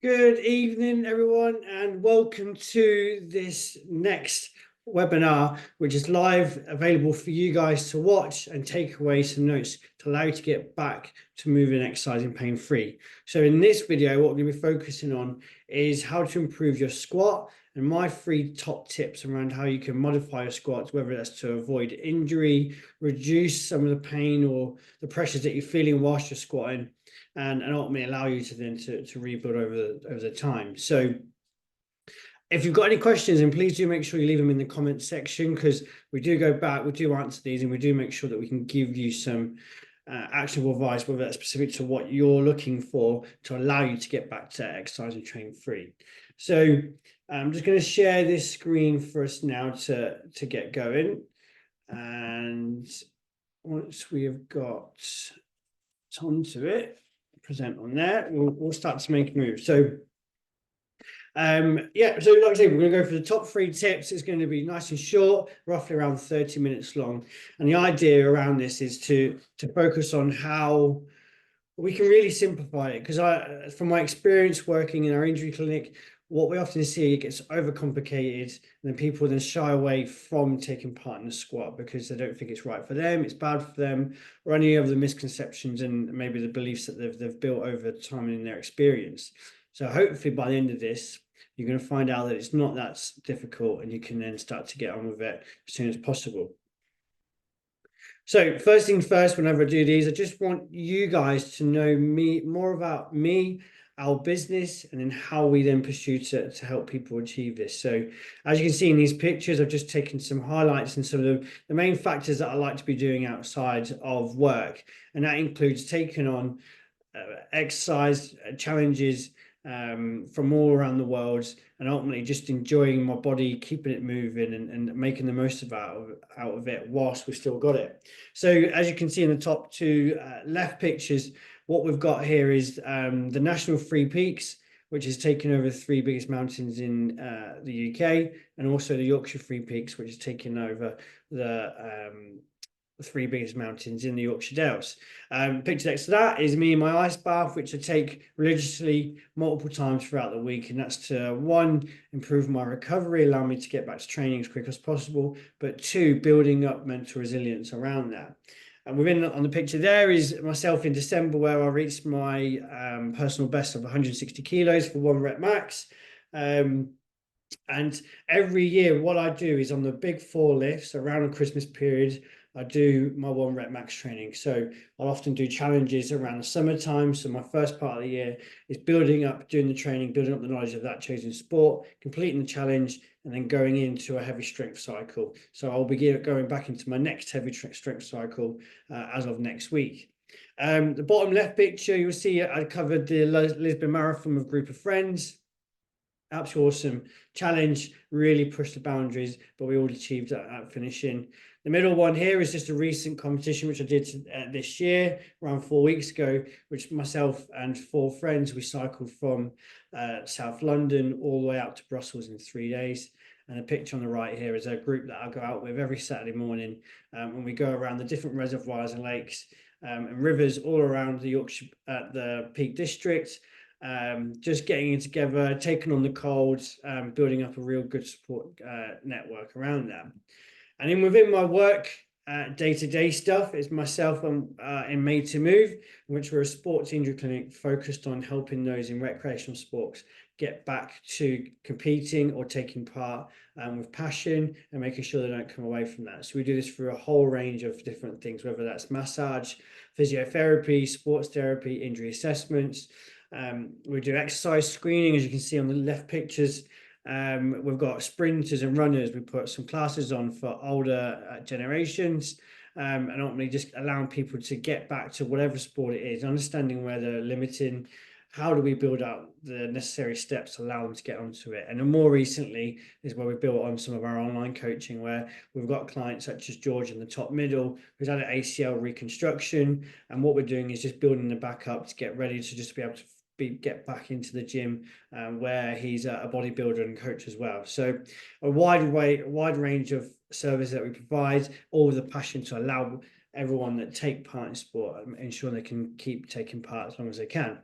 Good evening, everyone, and welcome to this next webinar, which is live, available for you guys to watch and take away some notes to allow you to get back to moving and exercising pain-free. So in this video, what we're going to be focusing on is how to improve your squat and my 3 top tips around how you can modify your squats, whether that's to avoid injury, reduce some of the pain or the pressures that you're feeling whilst you're squatting, and ultimately allow you to then to rebuild over the time. So if you've got any questions, then please do make sure you leave them in the comments section, because we do go back, we do answer these, and we do make sure that we can give you some actionable advice, whether that's specific to what you're looking for to allow you to get back to exercise and train free. So I'm just going to share this screen for us now to get going. And once we have got onto it, present on there, we'll start to make a move. So yeah, so like I say, we're going to go for the top 3 tips. It's going to be nice and short, roughly around 30 minutes long, and the idea around this is to focus on how we can really simplify it, because from my experience working in our injury clinic, what we often see, it gets overcomplicated, and then people then shy away from taking part in the squat because they don't think it's right for them, it's bad for them, or any of the misconceptions and maybe the beliefs that they've built over time in their experience. So hopefully by the end of this, you're going to find out that it's not that difficult, and you can then start to get on with it as soon as possible. So first things first, whenever I do these, I just want you guys to know more about me, our business, and then how we then pursue to help people achieve this. So as you can see in these pictures, I've just taken some highlights and some of the main factors that I like to be doing outside of work. And that includes taking on exercise challenges from all around the world, and ultimately just enjoying my body, keeping it moving, and making the most out of it whilst we've still got it. So as you can see in the top 2 left pictures, what we've got here is the National Three Peaks, which is taking over the 3 biggest mountains in the UK, and also the Yorkshire Three Peaks, which is taking over the 3 biggest mountains in the Yorkshire Dales. Picture next to that is me in my ice bath, which I take religiously multiple times throughout the week, and that's to, 1, improve my recovery, allow me to get back to training as quick as possible, but 2, building up mental resilience around that. And on the picture there is myself in December, where I reached my personal best of 160 kilos for 1 rep max. And every year, what I do is on the big 4 lifts around the Christmas period, I do my 1 rep max training. So I'll often do challenges around the summertime. So my first part of the year is building up, doing the training, building up the knowledge of that chosen sport, completing the challenge, and then going into a heavy strength cycle. So I'll be going back into my next heavy strength cycle as of next week. The bottom left picture, you'll see I covered the Lisbon Marathon with a group of friends. Absolutely awesome challenge, really pushed the boundaries, but we all achieved that finishing. The middle one here is just a recent competition which I did this year, around 4 weeks ago, which myself and 4 friends, we cycled from South London all the way out to Brussels in 3 days. And the picture on the right here is a group that I go out with every Saturday morning, and we go around the different reservoirs and lakes and rivers all around the Yorkshire, the Peak District. Just getting it together, taking on the cold, building up a real good support network around that. And then within my work, day-to-day stuff, is myself in Made to Move, which we're a sports injury clinic focused on helping those in recreational sports get back to competing or taking part with passion, and making sure they don't come away from that. So we do this through a whole range of different things, whether that's massage, physiotherapy, sports therapy, injury assessments. We do exercise screening, as you can see on the left pictures. We've got sprinters and runners. We put some classes on for older generations, and ultimately just allowing people to get back to whatever sport it is, understanding where they're limiting, how do we build out the necessary steps to allow them to get onto it. And then more recently is where we built on some of our online coaching, where we've got clients such as George in the top middle, who's had an ACL reconstruction, and what we're doing is just building the back up to get ready to just be able to get back into the gym, where he's a bodybuilder and coach as well. So a wide range of services that we provide, all with a passion to allow everyone that take part in sport and ensure they can keep taking part as long as they can.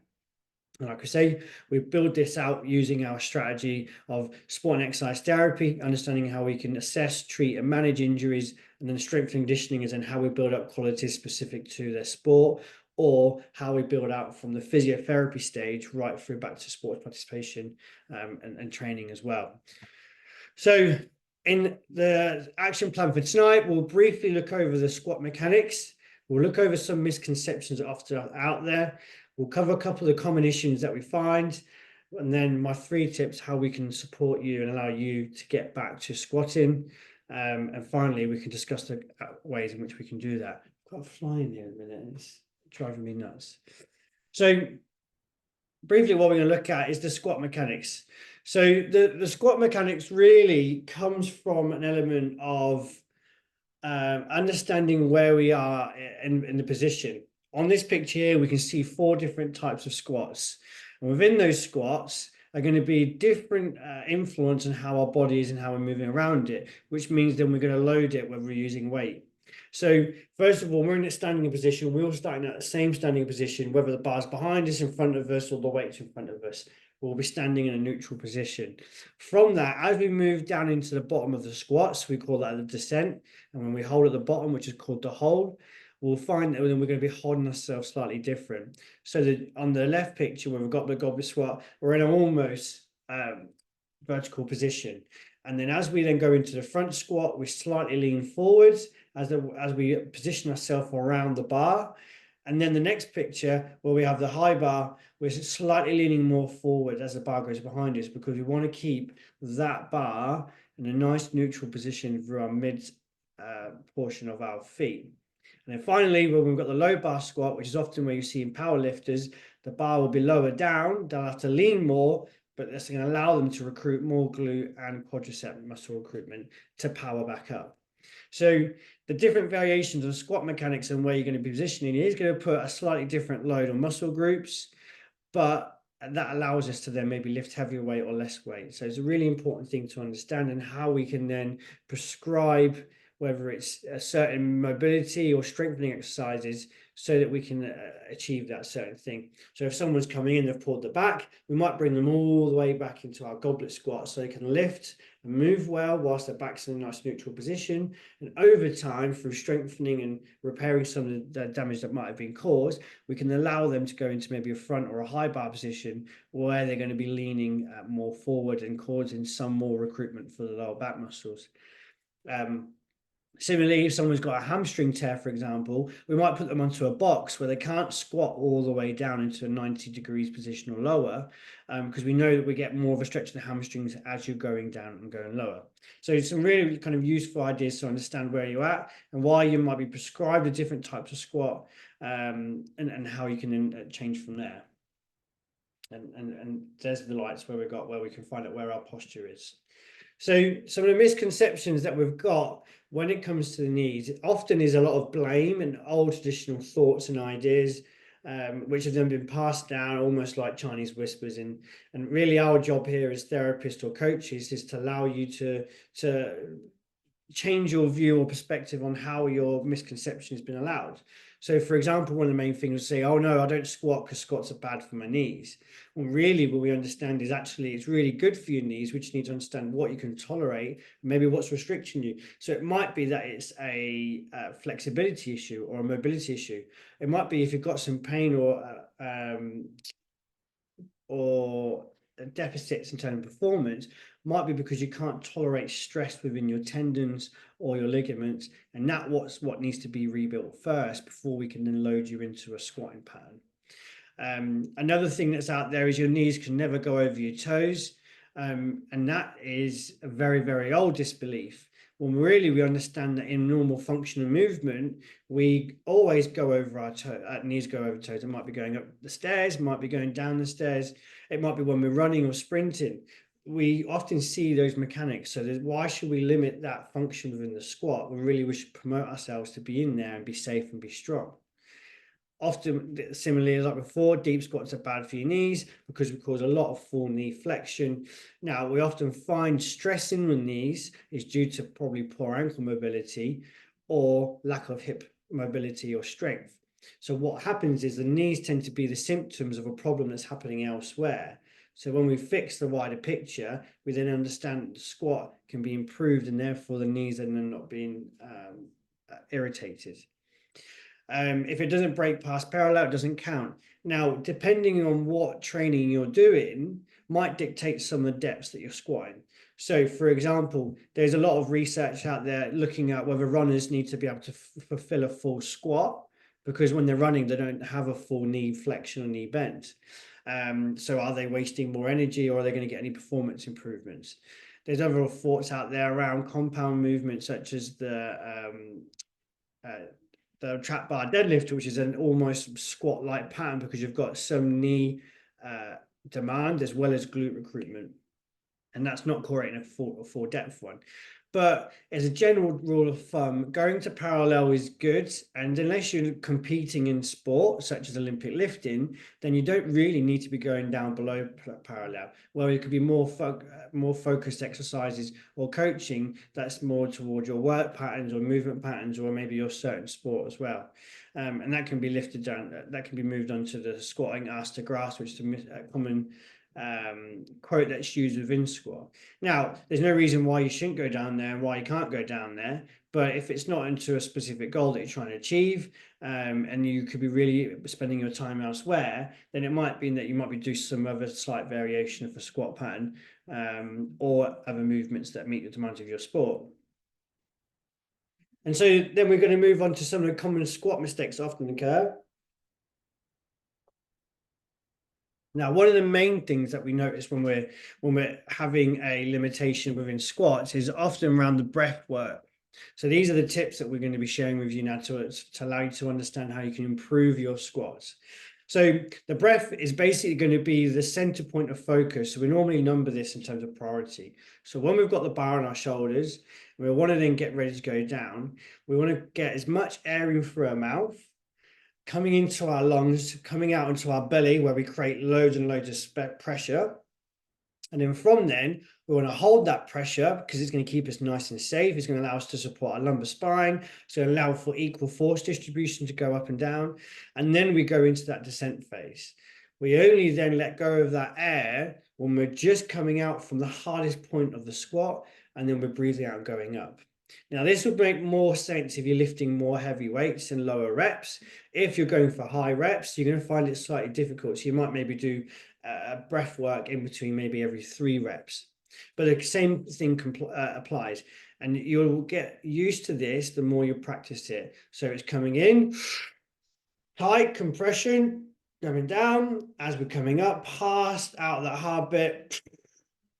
And like I say, we build this out using our strategy of sport and exercise therapy, understanding how we can assess, treat, and manage injuries, and then strength and conditioning is in how we build up qualities specific to their sport, or how we build out from the physiotherapy stage right through back to sports participation and training as well. So in the action plan for tonight, we'll briefly look over the squat mechanics. We'll look over some misconceptions that are often out there. We'll cover a couple of the common issues that we find, and then my 3 tips how we can support you and allow you to get back to squatting. And finally, we can discuss the ways in which we can do that. I've got a fly in here in a minute. It's driving me nuts. So briefly, what we're going to look at is the squat mechanics. So the squat mechanics really comes from an element of understanding where we are in the position. On this picture here, we can see 4 different types of squats. And within those squats are going to be different influence on how our body is and how we're moving around it, which means then we're going to load it when we're using weight. So first of all, we're in a standing position. We're all starting at the same standing position, whether the bar's behind us, in front of us, or the weight's in front of us. We'll be standing in a neutral position. From that, as we move down into the bottom of the squats, we call that the descent. And when we hold at the bottom, which is called the hold, we'll find that then we're going to be holding ourselves slightly different. So that on the left picture, where we've got the goblet squat, we're in an almost vertical position. And then as we then go into the front squat, we slightly lean forwards as we position ourselves around the bar. And then the next picture where we have the high bar, we're slightly leaning more forward as the bar goes behind us, because we want to keep that bar in a nice neutral position for our mid portion of our feet. And then finally, when we've got the low bar squat, which is often where you see in power lifters, the bar will be lower down, they'll have to lean more, but that's going to allow them to recruit more glute and quadricep muscle recruitment to power back up. So the different variations of squat mechanics and where you're going to be positioning is going to put a slightly different load on muscle groups, but that allows us to then maybe lift heavier weight or less weight. So it's a really important thing to understand, and how we can then prescribe whether it's a certain mobility or strengthening exercises so that we can achieve that certain thing. So if someone's coming in, they've pulled the back, we might bring them all the way back into our goblet squat so they can lift and move well whilst their back's in a nice neutral position. And over time, through strengthening and repairing some of the damage that might have been caused, we can allow them to go into maybe a front or a high bar position where they're going to be leaning more forward and causing some more recruitment for the lower back muscles. Similarly, if someone's got a hamstring tear, for example, we might put them onto a box where they can't squat all the way down into a 90 degrees position or lower, because we know that we get more of a stretch in the hamstrings as you're going down and going lower. So some really kind of useful ideas to understand where you're at and why you might be prescribed a different types of squat, and how you can then change from there. And there's the lights where we can find out where our posture is. So some of the misconceptions that we've got when it comes to the knees, it often is a lot of blame and old traditional thoughts and ideas, which have then been passed down almost like Chinese whispers. And really our job here as therapists or coaches is to allow you to change your view or perspective on how your misconception has been allowed. So for example, one of the main things is say, oh no, I don't squat because squats are bad for my knees. Well, really what we understand is actually it's really good for your knees. We just need to understand what you can tolerate, maybe what's restricting you. So it might be that it's a flexibility issue or a mobility issue. It might be if you've got some pain or deficits in terms of performance, might be because you can't tolerate stress within your tendons or your ligaments, and that's what needs to be rebuilt first before we can then load you into a squatting pattern. Another thing that's out there is your knees can never go over your toes, and that is a very, very old disbelief. Well, really, we understand that in normal functional movement, we always go over our knees go over toes. It might be going up the stairs, it might be going down the stairs, it might be when we're running or sprinting. We often see those mechanics. So why should we limit that function within the squat when really we should promote ourselves to be in there and be safe and be strong? Often, similarly, like before, deep squats are bad for your knees because we cause a lot of full knee flexion. Now, we often find stress in the knees is due to probably poor ankle mobility or lack of hip mobility or strength. So what happens is the knees tend to be the symptoms of a problem that's happening elsewhere. So when we fix the wider picture, we then understand that the squat can be improved, and therefore the knees are not being irritated. If it doesn't break past parallel, it doesn't count. Now, depending on what training you're doing, might dictate some of the depths that you're squatting. So, for example, there's a lot of research out there looking at whether runners need to be able to fulfill a full squat, because when they're running, they don't have a full knee flexion or knee bend. So are they wasting more energy, or are they going to get any performance improvements? There's other thoughts out there around compound movements, such as the trap bar deadlift, which is an almost squat-like pattern because you've got some knee demand as well as glute recruitment, and that's not creating a full depth one. But as a general rule of thumb, going to parallel is good, and unless you're competing in sport such as Olympic lifting, then you don't really need to be going down below parallel. Well, it could be more focused exercises or coaching that's more towards your work patterns or movement patterns, or maybe your certain sport as well. And that can be lifted down, that can be moved onto the squatting ass to grass, which is a common quote that's used within squat. Now, there's no reason why you shouldn't go down there and why you can't go down there, but if it's not into a specific goal that you're trying to achieve, and you could be really spending your time elsewhere, then it might be that you might be doing some other slight variation of the squat pattern, or other movements that meet the demands of your sport. And so then we're going to move on to some of the common squat mistakes that often occur. Now, one of the main things that we notice when we're having a limitation within squats is often around the breath work. So these are the tips that we're going to be sharing with you now to allow you to understand how you can improve your squats. So the breath is basically going to be the center point of focus. So we normally number this in terms of priority. So when we've got the bar on our shoulders, we want to then get ready to go down. We want to get as much air in through our mouth, coming into our lungs, coming out into our belly, where we create loads and loads of pressure. And then from then, we want to hold that pressure because it's going to keep us nice and safe. It's going to allow us to support our lumbar spine. It's going to allow for equal force distribution to go up and down. And then we go into that descent phase. We only then let go of that air when we're just coming out from the hardest point of the squat, and then we're breathing out and going up. Now, this would make more sense if you're lifting more heavy weights and lower reps. If you're going for high reps, you're going to find it slightly difficult. So you might maybe do breath work in between maybe every 3 reps. But the same thing applies. And you'll get used to this the more you practice it. So it's coming in, tight compression, coming down. As we're coming up, past out of that hard bit,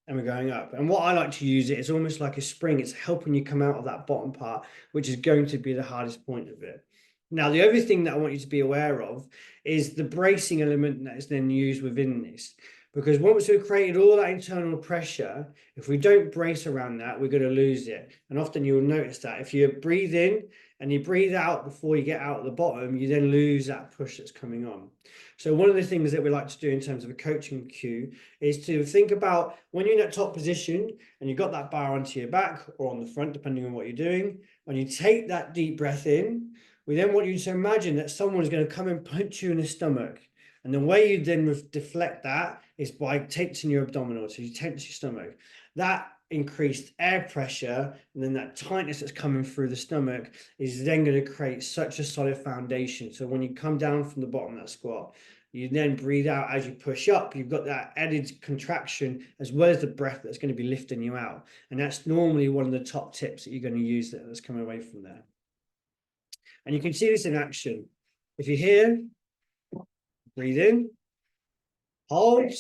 and we're going up. And what I like to use it is almost like a spring. It's helping you come out of that bottom part, which is going to be the hardest point of it. Now, the other thing that I want you to be aware of is the bracing element that is then used within this. Because once we've created all that internal pressure, if we don't brace around that, we're going to lose it. And often you'll notice that if you breathe in and you breathe out before you get out at the bottom, you then lose that push that's coming on. So one of the things that we like to do in terms of a coaching cue is to think about when you're in that top position and you've got that bar onto your back or on the front, depending on what you're doing. When you take that deep breath in, we then want you to imagine that someone's going to come and punch you in the stomach. And the way you then deflect that is by tensing your abdominals. So you tense your stomach. That increased air pressure and then that tightness that's coming through the stomach is then going to create such a solid foundation. So when you come down from the bottom of that squat, you then breathe out as you push up. You've got that added contraction as well as the breath that's going to be lifting you out. And that's normally one of the top tips that you're going to use that's coming away from there. And you can see this in action. If you're here, breathe in, hold,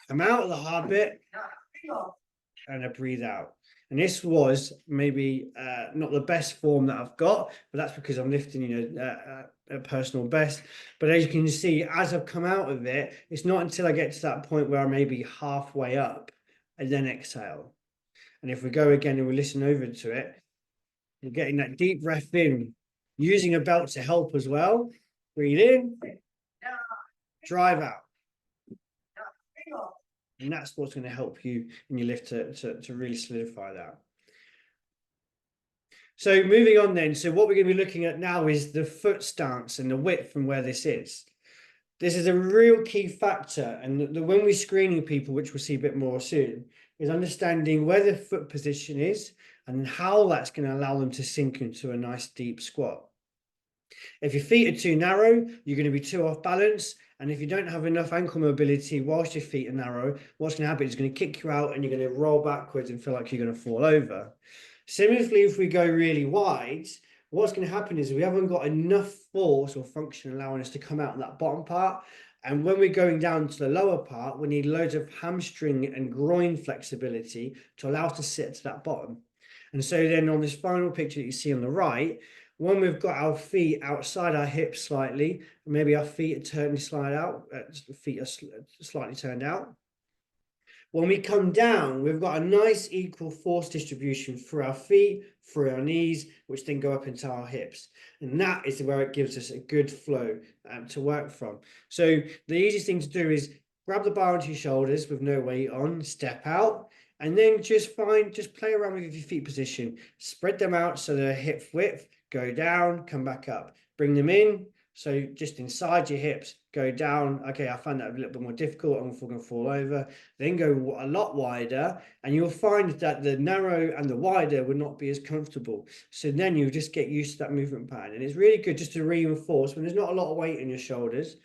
come out of the hard bit, and I breathe out. And this was maybe not the best form that I've got, but that's because I'm lifting, a personal best. But as you can see, as I've come out of it, it's not until I get to that point where I may be halfway up and then exhale. And if we go again and we listen over to it, you're getting that deep breath in, using a belt to help as well. Breathe in, drive out. And that's what's going to help you in your lift to really solidify that. So moving on then, so what we're going to be looking at now is the foot stance and the width from where this is. This is a real key factor, and when we're screening people, which we'll see a bit more soon, is understanding where the foot position is and how that's going to allow them to sink into a nice deep squat. If your feet are too narrow, you're going to be too off balance. And if you don't have enough ankle mobility whilst your feet are narrow, what's going to happen is it's going to kick you out and you're going to roll backwards and feel like you're going to fall over. Similarly, if we go really wide, what's going to happen is we haven't got enough force or function allowing us to come out of that bottom part. And when we're going down to the lower part, we need loads of hamstring and groin flexibility to allow us to sit to that bottom. And so then on this final picture that you see on the right, when we've got our feet outside our hips slightly, maybe our feet are turned slightly out, feet are slightly turned out. When we come down, we've got a nice equal force distribution through our feet, through our knees, which then go up into our hips. And that is where it gives us a good flow to work from. So the easiest thing to do is grab the bar onto your shoulders with no weight on, step out, and then just play around with your feet position. Spread them out so they're hip width, go down, come back up. Bring them in, so just inside your hips, go down. Okay, I find that a little bit more difficult. I'm going to fall over. Then go a lot wider, and you'll find that the narrow and the wider would not be as comfortable. So then you just get used to that movement pattern. And it's really good just to reinforce when there's not a lot of weight in your shoulders,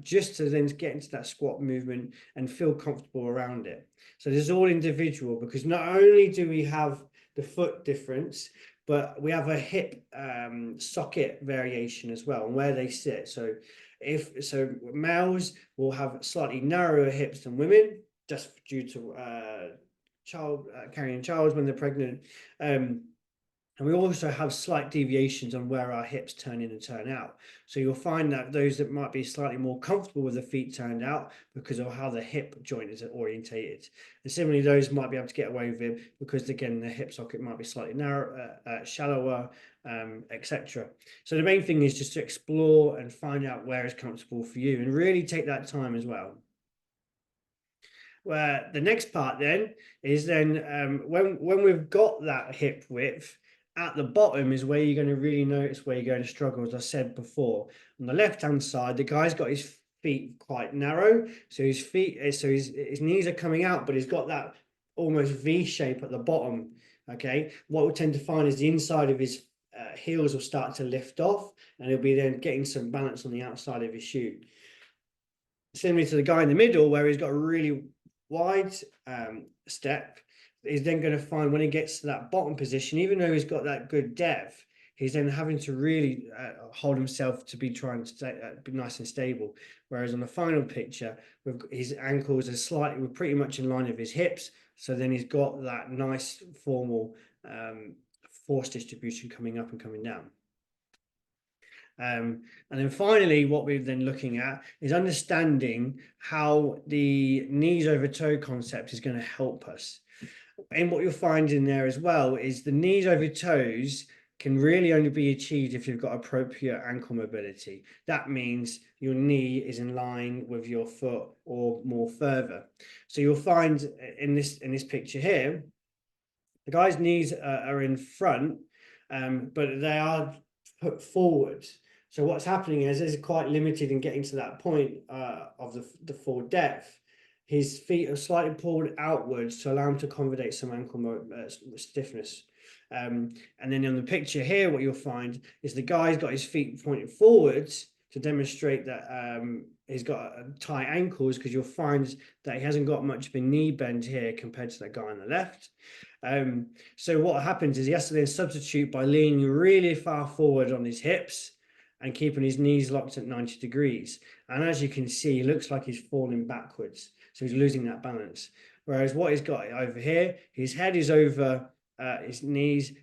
just to then get into that squat movement and feel comfortable around it. So this is all individual, because not only do we have the foot difference, but we have a hip socket variation as well, and where they sit. So males will have slightly narrower hips than women, just due to carrying child when they're pregnant. And we also have slight deviations on where our hips turn in and turn out. So you'll find that those that might be slightly more comfortable with the feet turned out because of how the hip joint is orientated. And similarly, those might be able to get away with it because, again, the hip socket might be slightly narrow, shallower, etc. So the main thing is just to explore and find out where is comfortable for you, and really take that time as well. Where the next part then is when we've got that hip width, at the bottom is where you're going to really notice where you're going to struggle. As I said before, on the left hand side, the guy's got his feet quite narrow, so his knees are coming out, but he's got that almost V shape at the bottom. Okay, what we'll tend to find is the inside of his heels will start to lift off, and he'll be then getting some balance on the outside of his shoe. Similarly to the guy in the middle, where he's got a really wide step, is then going to find when he gets to that bottom position, even though he's got that good depth, he's then having to really hold himself to be trying to be nice and stable. Whereas on the final picture, his ankles are pretty much in line with his hips. So then he's got that nice formal force distribution coming up and coming down. And then finally, what we're then looking at is understanding how the knees over toe concept is going to help us. And what you'll find in there as well is the knees over toes can really only be achieved if you've got appropriate ankle mobility. That means your knee is in line with your foot or more further. So you'll find in this picture here, the guy's knees are in front, but they are put forward. So what's happening is quite limited in getting to that point of the full depth. His feet are slightly pulled outwards to allow him to accommodate some ankle stiffness. And then on the picture here, what you'll find is the guy's got his feet pointed forwards to demonstrate that he's got tight ankles, because you'll find that he hasn't got much of a knee bend here compared to that guy on the left. So what happens is he has to then substitute by leaning really far forward on his hips and keeping his knees locked at 90 degrees. And as you can see, he looks like he's falling backwards. So he's losing that balance. Whereas what he's got over here, his head is over his knees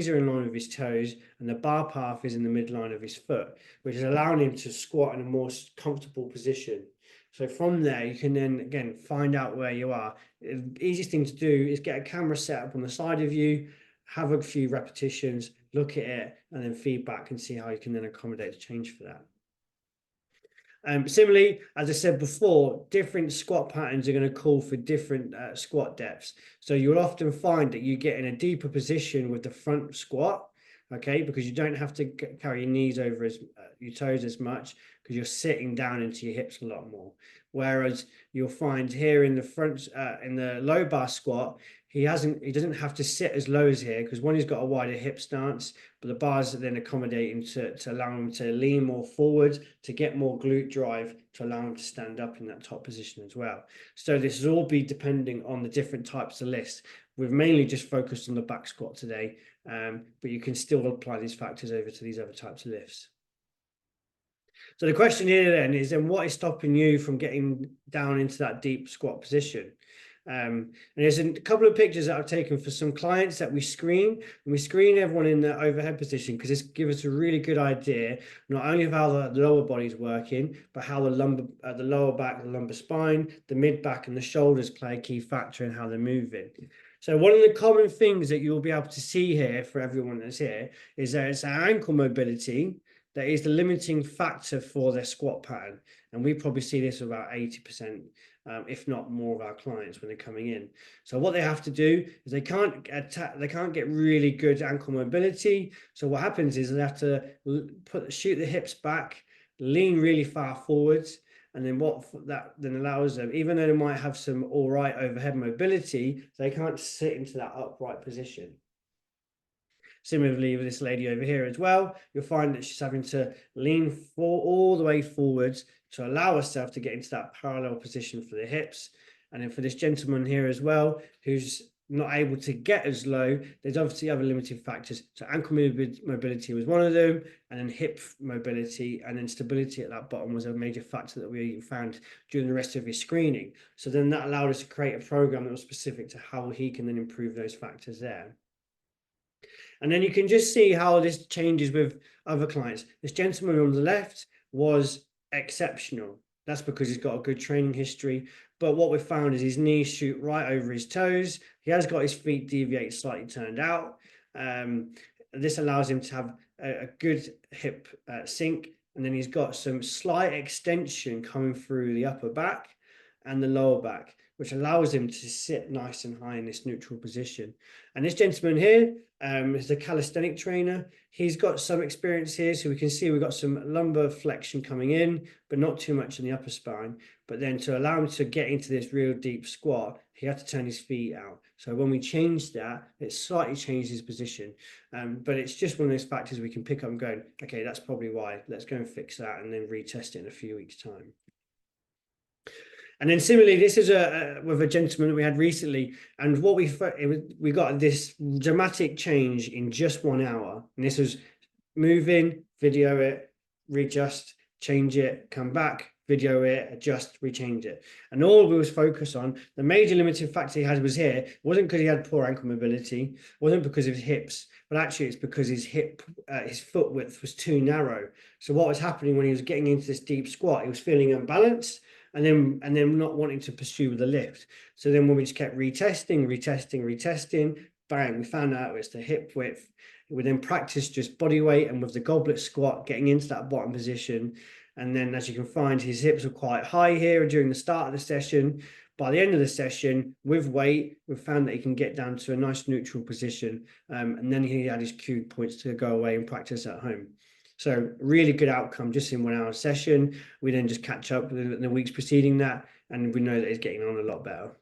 are in line with his toes, and the bar path is in the midline of his foot, which is allowing him to squat in a more comfortable position. So from there, you can then, again, find out where you are. The easiest thing to do is get a camera set up on the side of you, have a few repetitions, look at it, and then feedback and see how you can then accommodate the change for that. Similarly, as I said before, different squat patterns are going to call for different squat depths. So you'll often find that you get in a deeper position with the front squat, okay, because you don't have to carry your knees over your toes as much, because you're sitting down into your hips a lot more. Whereas you'll find here in the front, in the low bar squat, he doesn't have to sit as low as here, because one, he's got a wider hip stance, but the bars are then accommodating to allow him to lean more forward, to get more glute drive, to allow him to stand up in that top position as well. So this will all be depending on the different types of lifts. We've mainly just focused on the back squat today, but you can still apply these factors over to these other types of lifts. So the question here then is, then what is stopping you from getting down into that deep squat position? And there's a couple of pictures that I've taken for some clients that we screen, and we screen everyone in the overhead position, because this gives us a really good idea not only of how the lower body is working, but how the lower back, the lumbar spine, the mid back, and the shoulders play a key factor in how they're moving. So one of the common things that you'll be able to see here for everyone that's here is that it's our ankle mobility that is the limiting factor for their squat pattern. And we probably see this with about 80%, if not more, of our clients when they're coming in. So what they have to do is they can't get really good ankle mobility. So what happens is they have to shoot the hips back, lean really far forwards, and then what that then allows them, even though they might have some all right overhead mobility, they can't sit into that upright position. Similarly, with this lady over here as well, you'll find that she's having to lean all the way forwards to allow herself to get into that parallel position for the hips. And then for this gentleman here as well, who's not able to get as low, there's obviously other limiting factors. So ankle mobility was one of them, and then hip mobility and then stability at that bottom was a major factor that we found during the rest of his screening. So then that allowed us to create a program that was specific to how he can then improve those factors there. And then you can just see how this changes with other clients. This gentleman on the left was exceptional. That's because he's got a good training history. But what we've found is his knees shoot right over his toes. He has got his feet deviate slightly turned out. This allows him to have a good hip sink. And then he's got some slight extension coming through the upper back and the lower back, which allows him to sit nice and high in this neutral position. And this gentleman here is a calisthenic trainer. He's got some experience here, so we can see we've got some lumbar flexion coming in, but not too much in the upper spine. But then to allow him to get into this real deep squat, he had to turn his feet out. So when we changed that, it slightly changed his position. But it's just one of those factors we can pick up and go, okay, that's probably why. Let's go and fix that and then retest it in a few weeks' time. And then similarly, this is with a gentleman that we had recently, and what we got this dramatic change in just 1 hour. And this was move in, video it, readjust, change it, come back, video it, adjust, rechange it. And all we was focused on, the major limiting factor he had was here. It wasn't because he had poor ankle mobility, it wasn't because of his hips, but actually it's because his foot width was too narrow. So what was happening when he was getting into this deep squat, he was feeling unbalanced, and then not wanting to pursue with the lift. So then when we just kept retesting, bang, we found out it's the hip width. We then practiced just body weight and with the goblet squat, getting into that bottom position. And then as you can find, his hips were quite high here during the start of the session. By the end of the session, with weight, we've found that he can get down to a nice neutral position. And then he had his cue points to go away and practice at home. So really good outcome just in 1 hour session. We then just catch up in the weeks preceding that, and we know that he's getting on a lot better.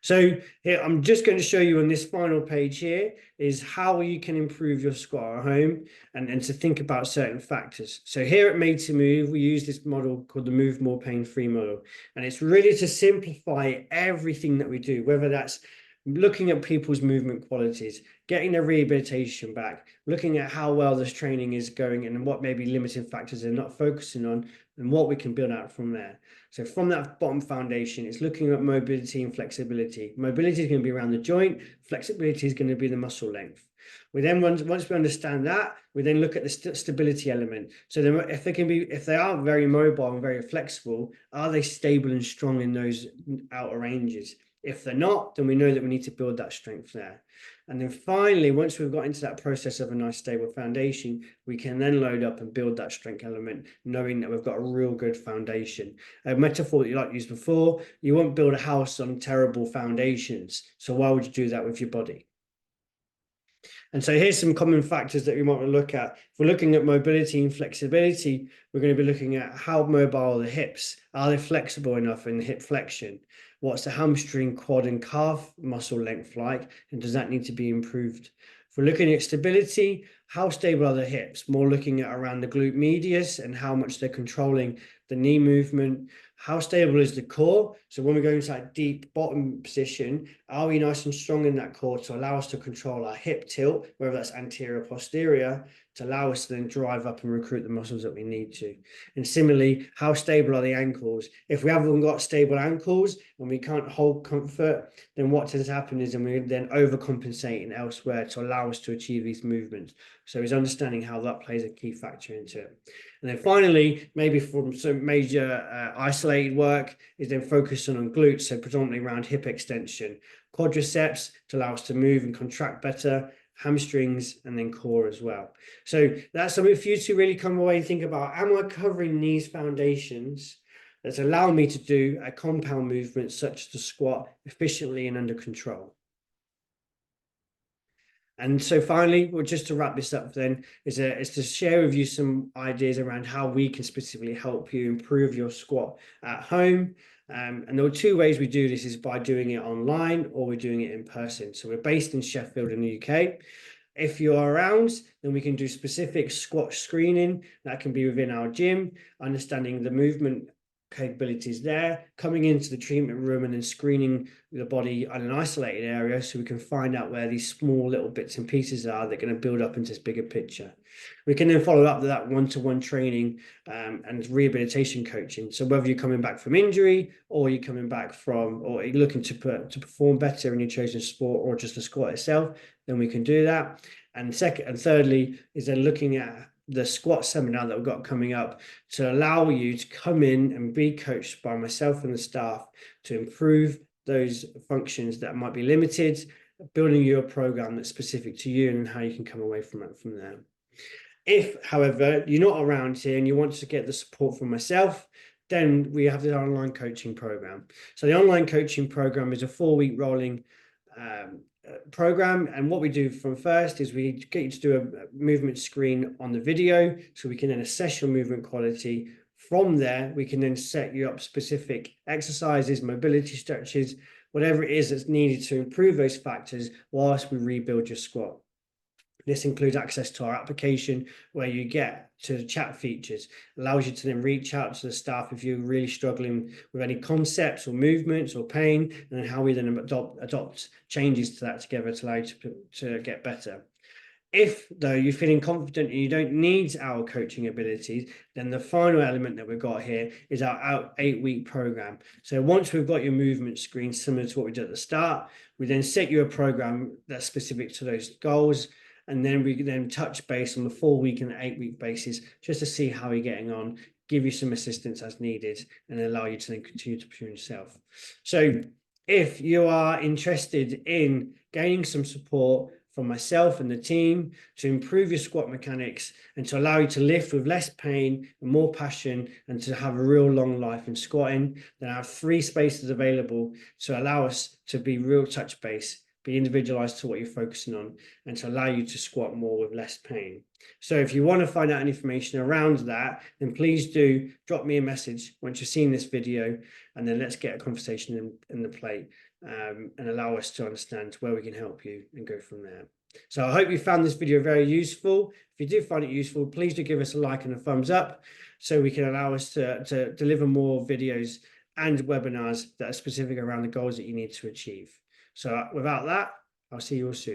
So here, I'm just going to show you on this final page here is how you can improve your squat at home and to think about certain factors. So here at Made to Move, we use this model called the Move More Pain Free model. And it's really to simplify everything that we do, whether that's looking at people's movement qualities, getting their rehabilitation back, looking at how well this training is going and what maybe limiting factors they're not focusing on and what we can build out from there. So from that bottom foundation, it's looking at mobility and flexibility. Mobility is going to be around the joint. Flexibility is going to be the muscle length. We then, once we understand that, we then look at the stability element. So then if they are very mobile and very flexible, are they stable and strong in those outer ranges? If they're not, then we know that we need to build that strength there. And then finally, once we've got into that process of a nice stable foundation, we can then load up and build that strength element, knowing that we've got a real good foundation. A metaphor that you like used before, you won't build a house on terrible foundations. So why would you do that with your body? And so here's some common factors that we might want to look at. If we're looking at mobility and flexibility, we're going to be looking at how mobile are the hips. Are they flexible enough in the hip flexion? What's the hamstring, quad, and calf muscle length like? And does that need to be improved? If we're looking at stability, how stable are the hips? More looking at around the glute medius and how much they're controlling the knee movement. How stable is the core? So when we go into that deep bottom position, are we nice and strong in that core to allow us to control our hip tilt, whether that's anterior or posterior, to allow us to then drive up and recruit the muscles that we need to. And similarly, how stable are the ankles? If we haven't got stable ankles and we can't hold comfort, then what tends to happen is we're then overcompensating elsewhere to allow us to achieve these movements. So it's understanding how that plays a key factor into it. And then finally, maybe from some major isolated work, is then focusing on glutes, so predominantly around hip extension, quadriceps to allow us to move and contract better, hamstrings, and then core as well. So that's something for you to really come away and think about. Am I covering these foundations that allow me to do a compound movement such as the squat efficiently and under control? And so finally, well, just to wrap this up then, is to share with you some ideas around how we can specifically help you improve your squat at home. And there are two ways we do this, is by doing it online or we're doing it in person. So we're based in Sheffield in the UK. If you're around, then we can do specific squat screening. That can be within our gym, understanding the movement capabilities there, coming into the treatment room and then screening the body on an isolated area so we can find out where these small little bits and pieces are that are going to build up into this bigger picture. We can then follow up with that one-to-one training and rehabilitation coaching. So whether you're coming back from injury or you're coming back from, or you're looking to perform better in your chosen sport or just the squat itself, then we can do that. And second and thirdly is then looking at the squat seminar that we've got coming up to allow you to come in and be coached by myself and the staff to improve those functions that might be limited, building you a program that's specific to you and how you can come away from it from there. If, however, you're not around here and you want to get the support from myself, then we have the online coaching program. So the online coaching program is a 4-week rolling program, and what we do from first is we get you to do a movement screen on the video so we can then assess your movement quality. From there we can then set you up specific exercises, mobility stretches, whatever it is that's needed to improve those factors whilst we rebuild your squat. This includes access to our application where you get to the chat features, allows you to then reach out to the staff if you're really struggling with any concepts or movements or pain, and then how we then adopt changes to that together to allow you to get better. If, though, you're feeling confident and you don't need our coaching abilities, then the final element that we've got here is our 8-week program. So once we've got your movement screen, similar to what we did at the start, we then set you a program that's specific to those goals. And then we then touch base on the 4-week and 8-week basis just to see how you're getting on, give you some assistance as needed, and allow you to then continue to pursue yourself. So if you are interested in gaining some support from myself and the team to improve your squat mechanics and to allow you to lift with less pain and more passion and to have a real long life in squatting, then I have 3 spaces available to allow us to be real touch base, be individualized to what you're focusing on, and to allow you to squat more with less pain. So if you want to find out any information around that, then please do drop me a message once you've seen this video, and then let's get a conversation in the plate and allow us to understand where we can help you and go from there. So I hope you found this video very useful. If you do find it useful, please do give us a like and a thumbs up so we can allow us to deliver more videos and webinars that are specific around the goals that you need to achieve. So without that, I'll see you all soon.